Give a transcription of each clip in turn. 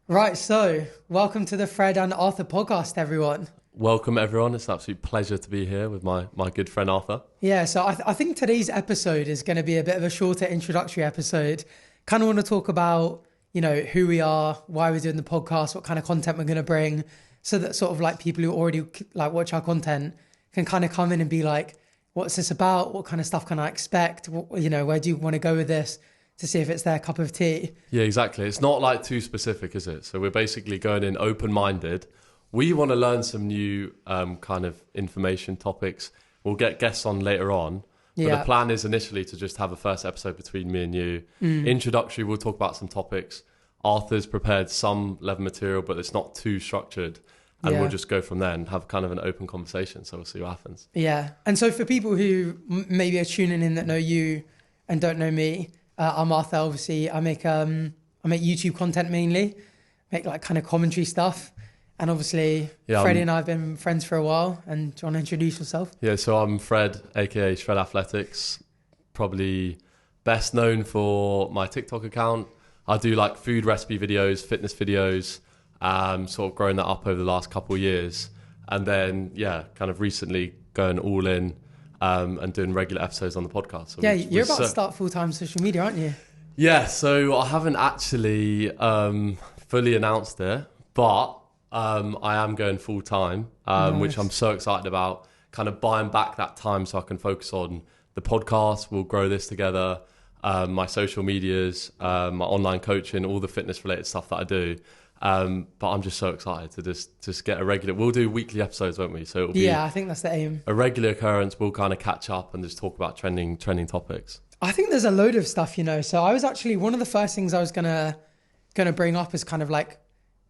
Right, so welcome to the Fred and Arthur podcast, everyone. Welcome, everyone. It's an absolute pleasure to be here with my good friend Arthur. Yeah, so I think today's episode is going to be a bit of a shorter introductory episode. Kind of want to talk about, who we are, why we're doing the podcast, what kind of content we're going to bring, so that sort of like people who already like watch our content can kind of come in and be like, what's this about? What kind of stuff can I expect? Where do you want to go with this? To see if it's their cup of tea. Yeah, exactly. It's not like too specific, is it? So we're basically going in open-minded. We want to learn some new kind of information topics. We'll get guests on later on. But the plan is initially to just have a first episode between me and you. Introductory, we'll talk about some topics. Arthur's prepared some level material, but it's not too structured. And we'll just go from there and have kind of an open conversation. So we'll see what happens. Yeah. And so for people who maybe are tuning in that know you and don't know me, I'm Arthur. Obviously, I make YouTube content mainly, make like kind of commentary stuff. And obviously, Freddie and I have been friends for a while. And do you want to introduce yourself? Yeah, so I'm Fred, aka Shred Athletics, probably best known for my TikTok account. I do like food recipe videos, fitness videos, sort of growing that up over the last couple of years. And then, kind of recently going all in and doing regular episodes on the podcast. So you're about to start full-time social media, aren't you? Yeah, so I haven't actually fully announced it, but I am going full-time, nice. Which I'm so excited about, kind of buying back that time so I can focus on the podcast. We'll grow this together, my social medias, my online coaching, all the fitness-related stuff that I do. But I'm just so excited to just get a regular. We'll do weekly episodes, won't we? So it'll be I think that's the aim. A regular occurrence. We'll kind of catch up and just talk about trending topics. I think there's a load of stuff, So I was actually one of the first things I was gonna bring up is kind of like,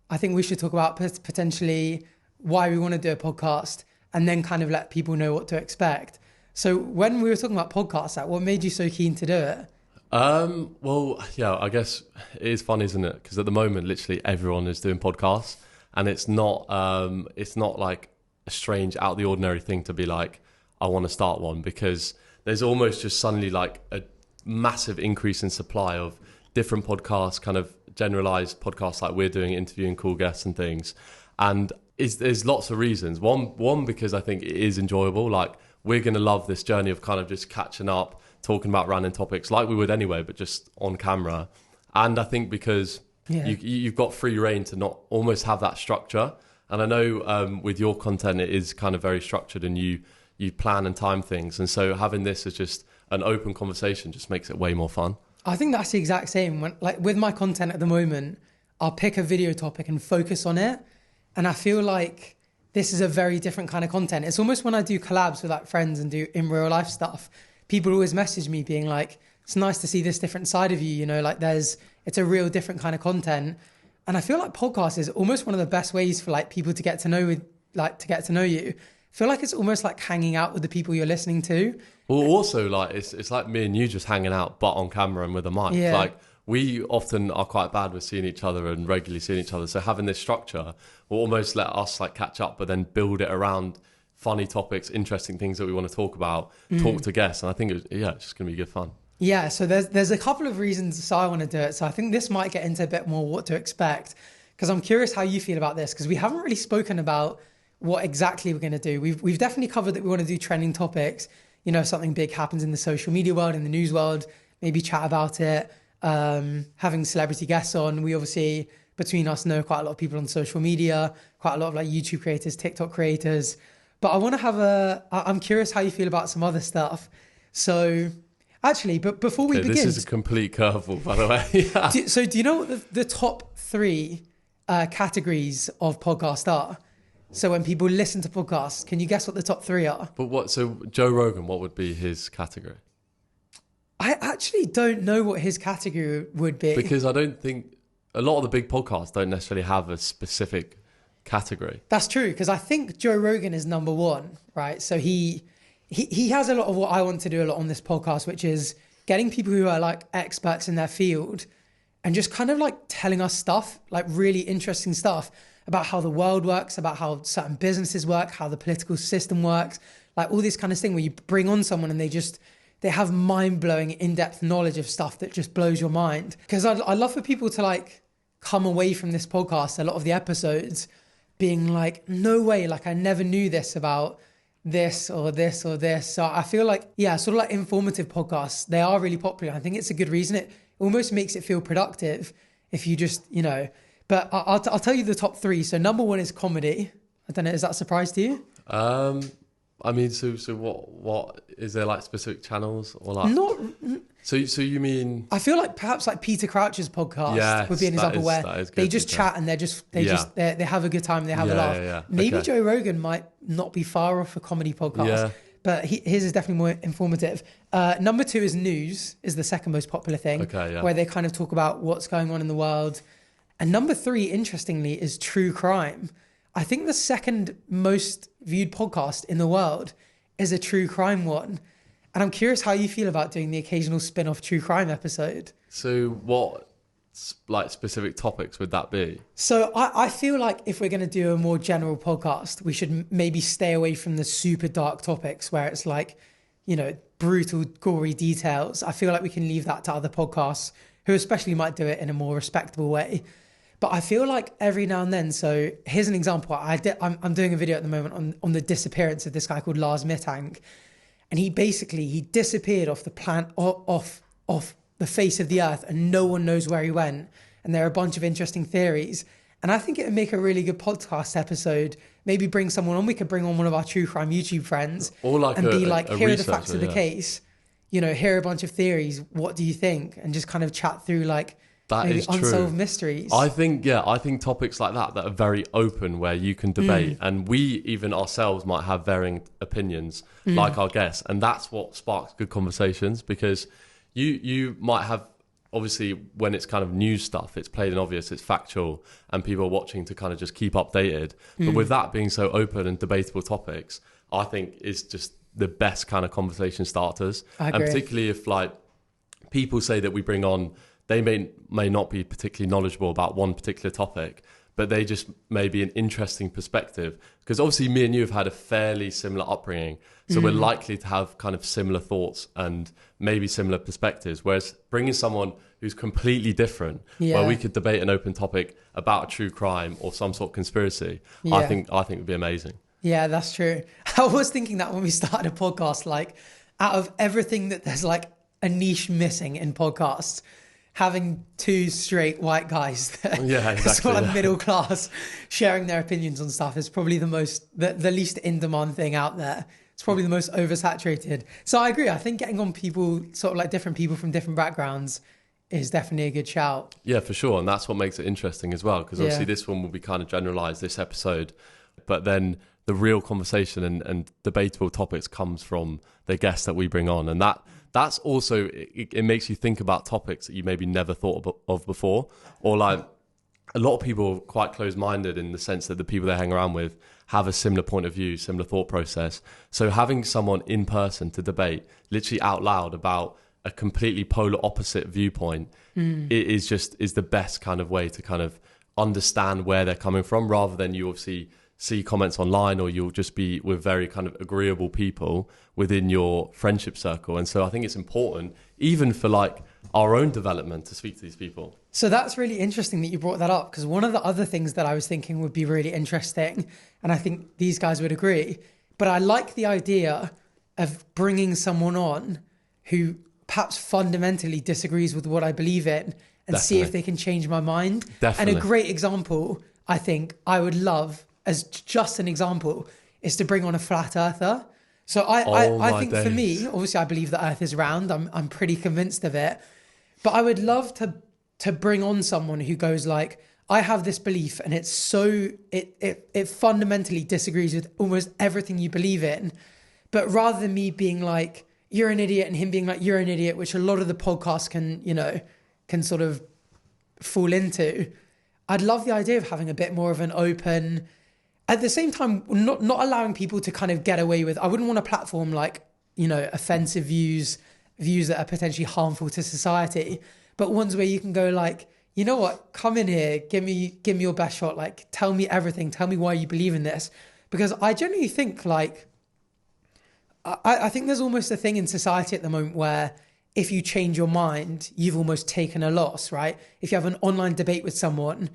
I think we should talk about potentially why we want to do a podcast and then kind of let people know what to expect. So when we were talking about podcasts, like, what made you so keen to do it? I guess it is fun, isn't it? Because at the moment, literally everyone is doing podcasts, and it's not like a strange, out of the ordinary thing to be like, I want to start one, because there's almost just suddenly like a massive increase in supply of different podcasts, kind of generalized podcasts like we're doing, interviewing cool guests and things. And there's lots of reasons. One, because I think it is enjoyable. Like, we're going to love this journey of kind of just catching up, talking about random topics like we would anyway, but just on camera. And I think because you've got free reign to not almost have that structure. And I know with your content, it is kind of very structured and you plan and time things. And so having this as just an open conversation just makes it way more fun. I think that's the exact same. With my content at the moment, I'll pick a video topic and focus on it. And I feel like this is a very different kind of content. It's almost when I do collabs with like friends and do in real life stuff, people always message me being like, it's nice to see this different side of you, it's a real different kind of content. And I feel like podcast is almost one of the best ways for like people to get to know you. I feel like it's almost like hanging out with the people you're listening to. Well, also like it's like me and you just hanging out, but on camera and with a mic. Yeah. Like, we often are quite bad with seeing each other and regularly seeing each other. So having this structure will almost let us like catch up, but then build it around funny topics, interesting things that we want to talk about, talk to guests. And I think it's just going to be good fun. Yeah, so there's a couple of reasons so I want to do it. So I think this might get into a bit more what to expect, because I'm curious how you feel about this, because we haven't really spoken about what exactly we're going to do. We've definitely covered that we want to do trending topics. If something big happens in the social media world, in the news world, maybe chat about it. Having celebrity guests on. We obviously, between us, know quite a lot of people on social media, quite a lot of like YouTube creators, TikTok creators. But I want to I'm curious how you feel about some other stuff. So actually, but before we begin. This is a complete curveball, by the way. Do you know what the top three categories of podcasts are? So when people listen to podcasts, can you guess what the top three are? But so Joe Rogan, what would be his category? I actually don't know what his category would be. Because I don't think a lot of the big podcasts don't necessarily have a specific category. That's true, because I think Joe Rogan is number one, right? So he has a lot of what I want to do a lot on this podcast, which is getting people who are like experts in their field and just kind of like telling us stuff, like really interesting stuff about how the world works, about how certain businesses work, how the political system works, like all this kind of thing where you bring on someone and they have mind-blowing, in-depth knowledge of stuff that just blows your mind. Because I'd love for people to like come away from this podcast, a lot of the episodes, being like, no way, like I never knew this about this or this or this. So I feel like, yeah, sort of like informative podcasts, they are really popular. I think it's a good reason. It almost makes it feel productive if you just, but I'll tell you the top three. So number one is comedy. I don't know, is that a surprise to you? I mean, so what is there like specific channels or like? Not. So you mean? I feel like perhaps like Peter Crouch's podcast would be an example where they just chat and they have a good time, they have a laugh. Yeah. Maybe Joe Rogan might not be far off a comedy podcast, but his is definitely more informative. Number two is news, is the second most popular thing, where they kind of talk about what's going on in the world. And number three, interestingly, is true crime. I think the second most viewed podcast in the world is a true crime one. And I'm curious how you feel about doing the occasional spin-off true crime episode. So what like specific topics would that be? So I feel like if we're going to do a more general podcast, we should maybe stay away from the super dark topics where it's like, brutal, gory details. I feel like we can leave that to other podcasts who especially might do it in a more respectable way. But I feel like every now and then, so here's an example. I'm doing a video at the moment on the disappearance of this guy called Lars Mittang. And he disappeared off the planet, off the face of the earth, and no one knows where he went. And there are a bunch of interesting theories. And I think it would make a really good podcast episode. Maybe bring someone on. We could bring on one of our true crime YouTube friends. Or like and here are the facts of the case. Here are a bunch of theories. What do you think? And just kind of chat through like, that maybe is unsolved true. Mysteries. I think topics like that are very open, where you can debate, and we even ourselves might have varying opinions, like our guests, and that's what sparks good conversations. Because you might have, obviously, when it's kind of news stuff, it's plain and obvious, it's factual, and people are watching to kind of just keep updated. But with that being so open and debatable topics, I think is just the best kind of conversation starters. I agree. And particularly if like people say that we bring on, they may not be particularly knowledgeable about one particular topic, but they just may be an interesting perspective. Because obviously me and you have had a fairly similar upbringing, so we're likely to have kind of similar thoughts and maybe similar perspectives. Whereas bringing someone who's completely different, where we could debate an open topic about a true crime or some sort of conspiracy, I think would be amazing. Yeah, that's true. I was thinking that when we started a podcast, like out of everything that there's like a niche missing in podcasts, having two straight white guys that sort of middle class sharing their opinions on stuff is probably the least in demand thing out there. It's probably the most oversaturated. So I agree. I think getting on people, sort of like different people from different backgrounds, is definitely a good shout. Yeah, for sure. And that's what makes it interesting as well. Because obviously this one will be kind of generalized, this episode. But then the real conversation and debatable topics comes from the guests that we bring on. And that's also, it makes you think about topics that you maybe never thought of before. Or like a lot of people are quite closed-minded in the sense that the people they hang around with have a similar point of view, similar thought process. So having someone in person to debate literally out loud about a completely polar opposite viewpoint is the best kind of way to kind of understand where they're coming from, rather than you obviously see comments online, or you'll just be with very kind of agreeable people within your friendship circle. And so I think it's important, even for like our own development, to speak to these people. So that's really interesting that you brought that up, because one of the other things that I was thinking would be really interesting, and I think these guys would agree, but I like the idea of bringing someone on who perhaps fundamentally disagrees with what I believe in, and see if they can change my mind. Definitely. And a great example, I think I would love, as just an example, is to bring on a flat earther. So I think for me, obviously I believe the earth is round. I'm pretty convinced of it. But I would love to bring on someone who goes like, I have this belief and it's so, it fundamentally disagrees with almost everything you believe in. But rather than me being like, you're an idiot, and him being like, you're an idiot, which a lot of the podcasts can sort of fall into, I'd love the idea of having a bit more of an open, at the same time, not allowing people to kind of get away with, I wouldn't want a platform like, offensive views that are potentially harmful to society, but ones where you can go like, you know what, come in here, give me your best shot. Like, tell me everything. Tell me why you believe in this. Because I genuinely think like, I think there's almost a thing in society at the moment where if you change your mind, you've almost taken a loss, right? If you have an online debate with someone,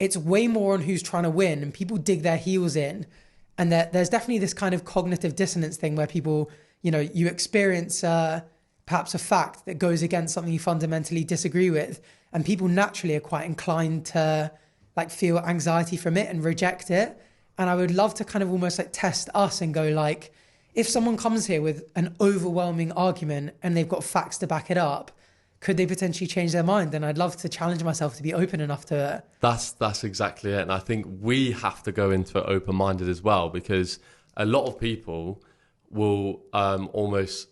it's way more on who's trying to win, and people dig their heels in. And there's definitely this kind of cognitive dissonance thing where people, you experience perhaps a fact that goes against something you fundamentally disagree with. And people naturally are quite inclined to like feel anxiety from it and reject it. And I would love to kind of almost like test us and go like, if someone comes here with an overwhelming argument and they've got facts to back it up, could they potentially change their mind? And I'd love to challenge myself to be open enough to it. That's exactly it. And I think we have to go into it open-minded as well, because a lot of people will almost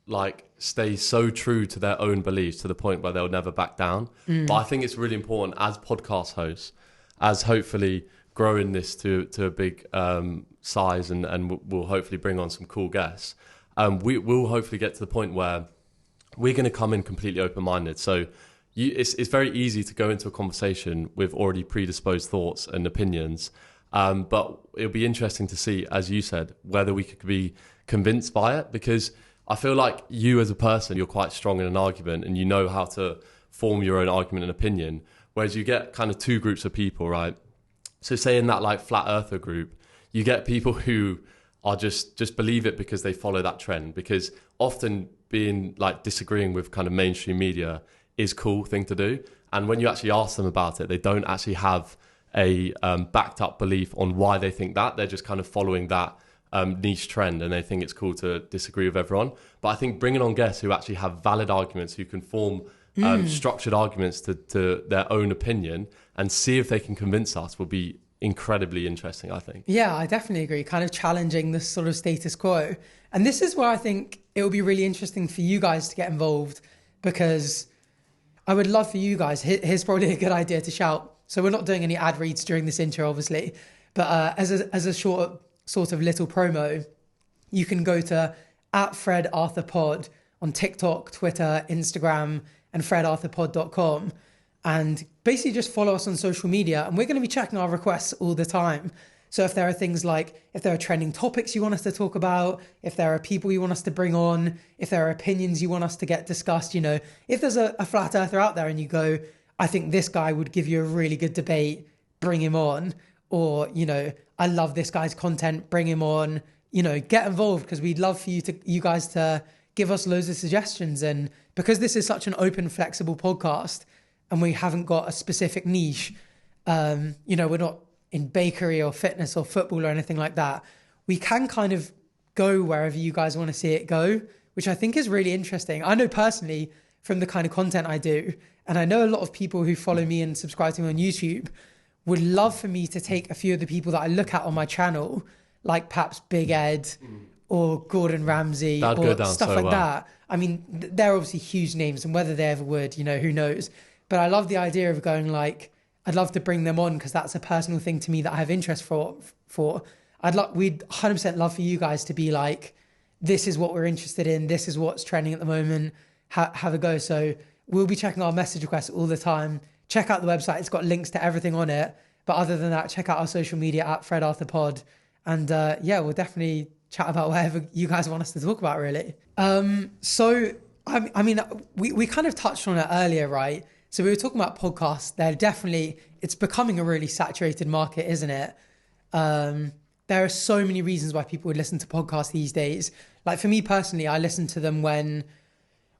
like stay so true to their own beliefs to the point where they'll never back down. But I think it's really important as podcast hosts, as hopefully growing this to a big size and we'll hopefully bring on some cool guests. We'll hopefully get to the point where we're going to come in completely open-minded. So it's very easy to go into a conversation with already predisposed thoughts and opinions. But it'll be interesting to see, as you said, whether we could be convinced by it, because I feel like you as a person, you're quite strong in an argument and you know how to form your own argument and opinion. Whereas you get kind of two groups of people, right? So say in that like flat earther group, you get people who are just believe it because they follow that trend, because often being like disagreeing with kind of mainstream media is a cool thing to do. And when you actually ask them about it, they don't actually have a backed up belief on why they think that. They're just kind of following that niche trend, and they think it's cool to disagree with everyone. But I think bringing on guests who actually have valid arguments, who can form structured arguments to their own opinion and see if they can convince us will be incredibly interesting, I think. Yeah, I definitely agree. Kind of challenging this sort of status quo. And this is where I think it will be really interesting for you guys to get involved, because I would love for you guys, here's probably a good idea to shout. So we're not doing any ad reads during this intro, obviously, but as a short sort of little promo, you can go to @fredarthurpod on TikTok, Twitter, Instagram, and fredarthurpod.com. And basically just follow us on social media, and we're going to be checking our requests all the time. So if there are things like, if there are trending topics you want us to talk about, if there are people you want us to bring on, if there are opinions you want us to get discussed, if there's a flat earther out there and you go, I think this guy would give you a really good debate, bring him on. Or, I love this guy's content, bring him on, get involved, because we'd love for you guys to give us loads of suggestions. And because this is such an open, flexible podcast, and we haven't got a specific niche, we're not in bakery or fitness or football or anything like that. We can kind of go wherever you guys want to see it go, which I think is really interesting. I know personally from the kind of content I do, and I know a lot of people who follow me and subscribe to me on YouTube would love for me to take a few of the people that I look at on my channel, like perhaps Big Ed or Gordon Ramsay or stuff like that. I mean, they're obviously huge names, and whether they ever would, who knows? But I love the idea of going like, I'd love to bring them on because that's a personal thing to me that I have interest for. We'd 100% love for you guys to be like, this is what we're interested in. This is what's trending at the moment. Have a go. So we'll be checking our message requests all the time. Check out the website. It's got links to everything on it. But other than that, check out our social media @fredarthurpod. And we'll definitely chat about whatever you guys want us to talk about, really. So, I mean, we kind of touched on it earlier, right? So we were talking about podcasts. It's becoming a really saturated market, isn't it? There are so many reasons why people would listen to podcasts these days. Like for me personally, I listen to them when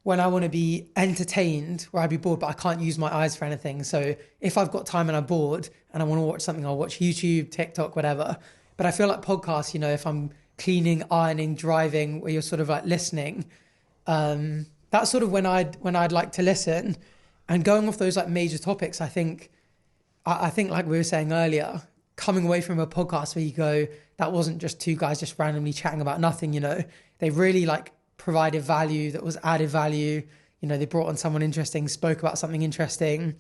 I want to be entertained, where I'd be bored, but I can't use my eyes for anything. So if I've got time and I'm bored and I want to watch something, I'll watch YouTube, TikTok, whatever. But I feel like podcasts, if I'm cleaning, ironing, driving, where you're sort of like listening, that's sort of when I'd like to listen. And going off those like major topics, I think like we were saying earlier, coming away from a podcast where you go, that wasn't just two guys just randomly chatting about nothing, they really like provided value, that was added value. They brought on someone interesting, spoke about something interesting,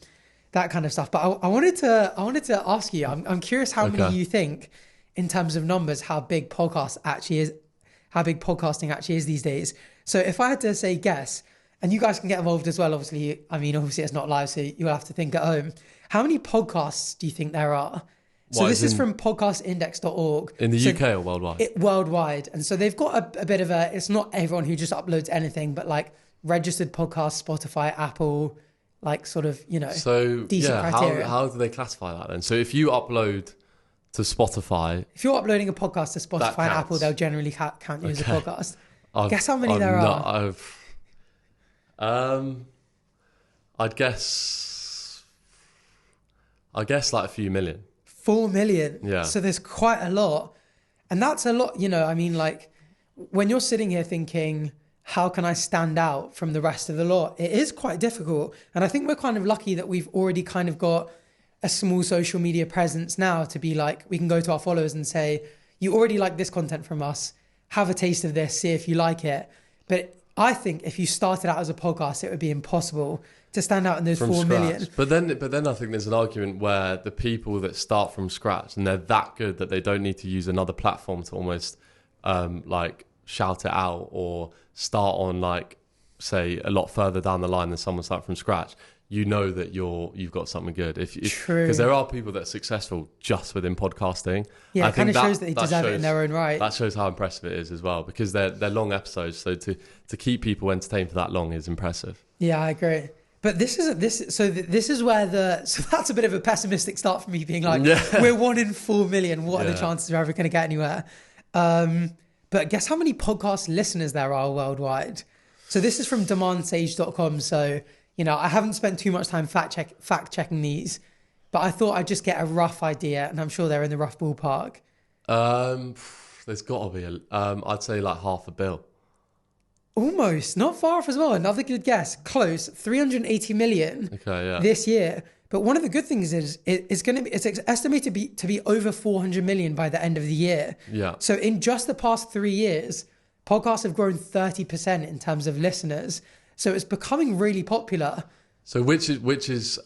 that kind of stuff. But I wanted to ask you, I'm curious how many you think, in terms of numbers, how big podcasting actually is these days. So if I had to say guess, and you guys can get involved as well, obviously. I mean, obviously it's not live, so you'll have to think at home. How many podcasts do you think there are? So this is from podcastindex.org. In the UK or worldwide? Worldwide. And so they've got a bit of it's not everyone who just uploads anything, but like registered podcast, Spotify, Apple, like sort of, So decent criteria. how do they classify that then? So if you upload to Spotify, If you're uploading a podcast to that Spotify and counts. Apple, they'll generally count you as a Okay. podcast. Guess how many there are? I'd guess like a few million. 4 million. Yeah. So there's quite a lot. And that's a lot, I mean, like when you're sitting here thinking, how can I stand out from the rest of the lot? It is quite difficult. And I think we're kind of lucky that we've already kind of got a small social media presence now to be like, we can go to our followers and say, you already like this content from us, have a taste of this, see if you like it. But I think if you started out as a podcast, it would be impossible to stand out in those From 4 scratch. million. But then I think there's an argument where the people that start from scratch and they're that good that they don't need to use another platform to almost like shout it out or start on like say a lot further down the line than someone start from scratch. You know that you've got something good. True. Because there are people that are successful just within podcasting. Yeah, I it kind of think shows that they deserve it in their own right. That shows how impressive it is as well because they're long episodes. So to keep people entertained for that long is impressive. Yeah, I agree. But this is where so that's a bit of a pessimistic start for me being like, we're 1 in 4 million. What are the chances we're ever going to get anywhere? But guess how many podcast listeners there are worldwide? So this is from demandsage.com. So, I haven't spent too much time fact checking these, but I thought I'd just get a rough idea, and I'm sure they're in the rough ballpark. There's got to be I'd say like 500 million. Almost, not far off as well. Another good guess. Close, 380 million this year. But one of the good things is it's estimated to be over 400 million by the end of the year. Yeah. So in just the past 3 years, podcasts have grown 30% in terms of listeners. So it's becoming really popular. So which is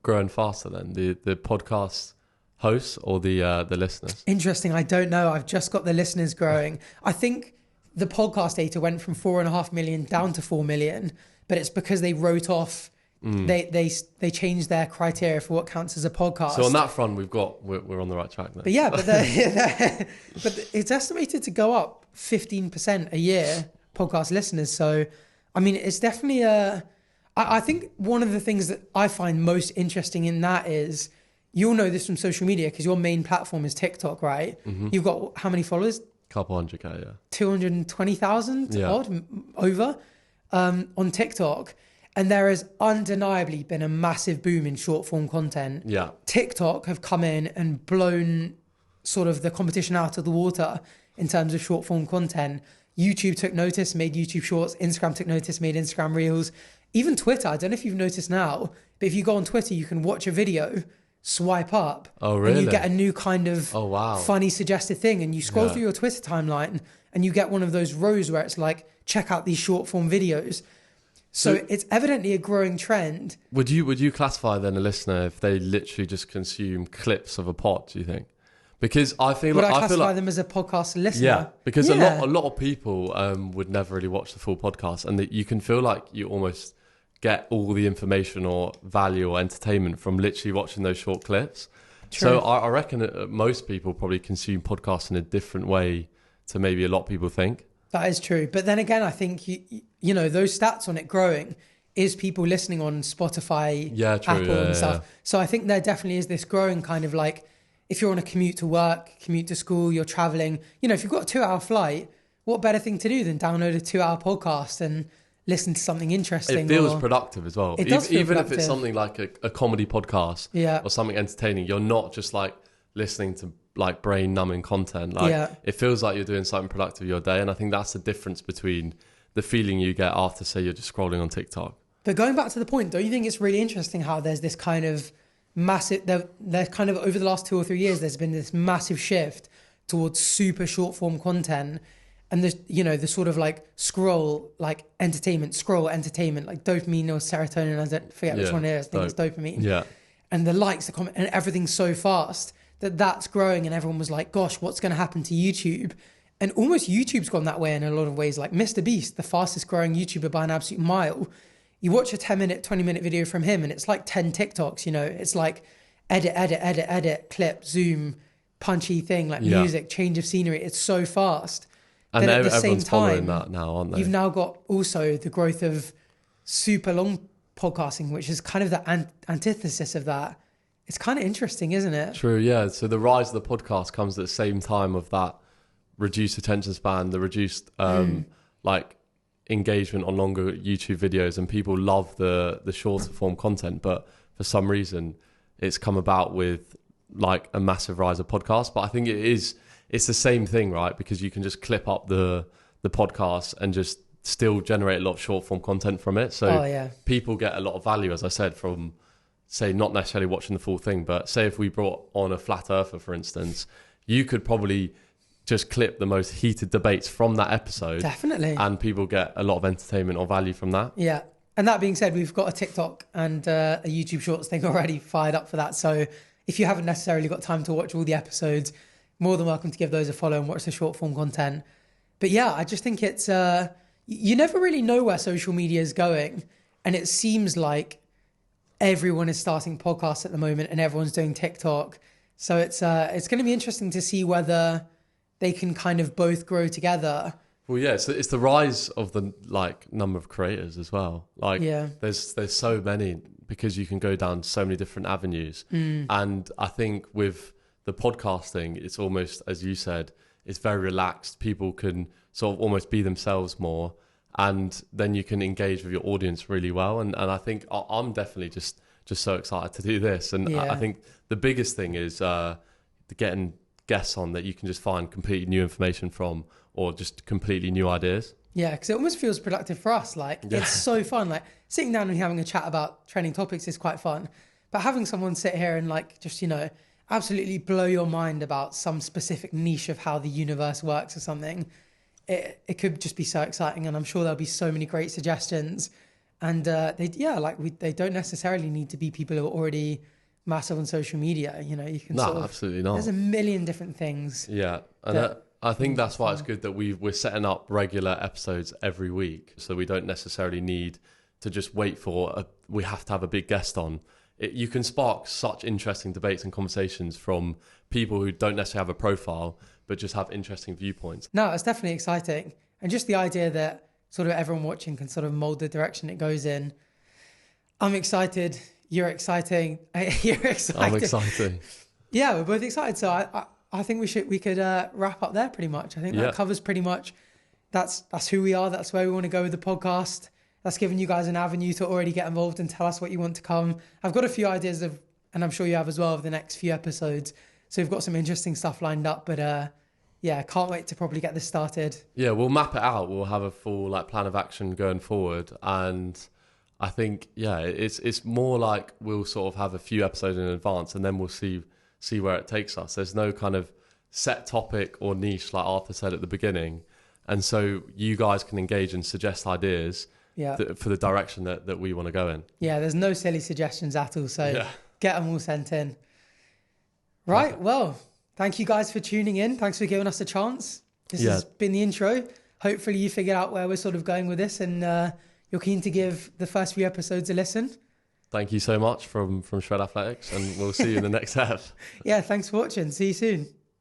growing faster then, the podcast hosts or the listeners? Interesting. I don't know. I've just got the listeners growing. I think the podcast data went from 4.5 million down to 4 million, but it's because they wrote off. They changed their criteria for what counts as a podcast. So on that front, we're on the right track there. But yeah, but it's estimated to go up 15% a year, podcast listeners. So, I mean, it's definitely I think one of the things that I find most interesting in that is, you'll know this from social media because your main platform is TikTok, right? Mm-hmm. You've got how many followers? Couple 100K, yeah. 220,000 odd over on TikTok. And there has undeniably been a massive boom in short form content. Yeah. TikTok have come in and blown sort of the competition out of the water in terms of short form content. YouTube took notice, made YouTube Shorts. Instagram took notice, made Instagram Reels. Even Twitter, I don't know if you've noticed now, but if you go on Twitter, you can watch a video, swipe up. Oh, really? And you get a new kind of funny suggested thing. And you scroll through your Twitter timeline and you get one of those rows where it's like, check out these short form videos. So it's evidently a growing trend. Would you classify then a listener if they literally just consume clips of a pod, do you think? Because I feel Would like I classify them as a podcast listener? Yeah, because a lot of people would never really watch the full podcast, and that you can feel like you almost get all the information or value or entertainment from literally watching those short clips. True. So I reckon that most people probably consume podcasts in a different way to maybe a lot of people think. That is true. But then again, I think, you know, those stats on it growing is people listening on Spotify, Apple and stuff. Yeah. So I think there definitely is this growing kind of like, if you're on a commute to work, commute to school, you're traveling, you know, if you've got a 2-hour flight, what better thing to do than download a 2-hour podcast and listen to something interesting? It feels productive as well. It does feel even productive. If it's something like a comedy podcast or something entertaining, you're not just like listening to like brain numbing content. Like it feels like you're doing something productive your day. And I think that's the difference between the feeling you get after, say, you're just scrolling on TikTok. But going back to the point, don't you think it's really interesting how there's this kind of massive, there's kind of over the last 2 or 3 years, there's been this massive shift towards super short form content. And there's, you know, the sort of like scroll entertainment, like dopamine or serotonin, I don't forget which one it is. I think it's dopamine. Yeah. And the likes, the comment, and everything's so fast that's growing. And everyone was like, gosh, what's going to happen to YouTube? And almost YouTube's gone that way in a lot of ways. Like Mr. Beast, the fastest growing YouTuber by an absolute mile. You watch a 10-minute, 20-minute video from him and it's like 10 TikToks, you know, it's like edit, clip, zoom, punchy thing, like music, change of scenery. It's so fast. And then at the same everyone's following time, that now, aren't they? you've now got also the growth of super long podcasting, which is kind of the antithesis of that. It's kind of interesting, isn't it? True, yeah. So the rise of the podcast comes at the same time of that reduced attention span, the reduced like engagement on longer YouTube videos, and people love the shorter form content. But for some reason, it's come about with like a massive rise of podcasts. But I think it's the same thing, right? Because you can just clip up the podcast and just still generate a lot of short form content from it. So people get a lot of value, as I said, from, say, not necessarily watching the full thing, but say if we brought on a flat earther, for instance, you could probably just clip the most heated debates from that episode. Definitely. And people get a lot of entertainment or value from that. Yeah. And that being said, we've got a TikTok and a YouTube Shorts thing already fired up for that. So if you haven't necessarily got time to watch all the episodes, more than welcome to give those a follow and watch the short form content. But yeah, I just think it's, you never really know where social media is going. And it seems like everyone is starting podcasts at the moment and everyone's doing TikTok. So it's going to be interesting to see whether they can kind of both grow together. Well, yeah, it's the rise of the like number of creators as well. Like, there's so many, because you can go down so many different avenues. And I think with the podcasting, it's almost, as you said, it's very relaxed. People can sort of almost be themselves more, and then you can engage with your audience really well. And I think I'm definitely just so excited to do this. And I think the biggest thing is getting guests on that you can just find completely new information from, or just completely new ideas. Yeah, because it almost feels productive for us. Like, it's so fun. Like, sitting down and having a chat about trending topics is quite fun. But having someone sit here and like just, absolutely blow your mind about some specific niche of how the universe works or something, it could just be so exciting. And I'm sure there'll be so many great suggestions. And they don't necessarily need to be people who are already massive on social media. You can absolutely not. There's a million different things. Yeah, and I think that's why it's good that we're setting up regular episodes every week, so we don't necessarily need to just wait for we have to have a big guest on. You can spark such interesting debates and conversations from people who don't necessarily have a profile, but just have interesting viewpoints. No, it's definitely exciting. And just the idea that sort of everyone watching can sort of mold the direction it goes in. I'm excited. You're exciting. You're excited. I'm excited. Yeah, we're both excited. So I think we could wrap up there pretty much. I think that covers pretty much. That's who we are. That's where we want to go with the podcast. That's given you guys an avenue to already get involved and tell us what you want to come. I've got a few ideas and I'm sure you have as well, of the next few episodes. So we've got some interesting stuff lined up, but can't wait to probably get this started. Yeah, we'll map it out. We'll have a full plan of action going forward. And I think, it's more like we'll sort of have a few episodes in advance, and then we'll see where it takes us. There's no kind of set topic or niche, like Arthur said at the beginning. And so you guys can engage and suggest ideas for the direction that we want to go in. Yeah, there's no silly suggestions at all. So get them all sent in. Right, well, thank you guys for tuning in. Thanks for giving us a chance. This has been the intro. Hopefully you figured out where we're sort of going with this, and you're keen to give the first few episodes a listen. Thank you so much from Shred Athletics, and we'll see you in the next half. Yeah, thanks for watching. See you soon.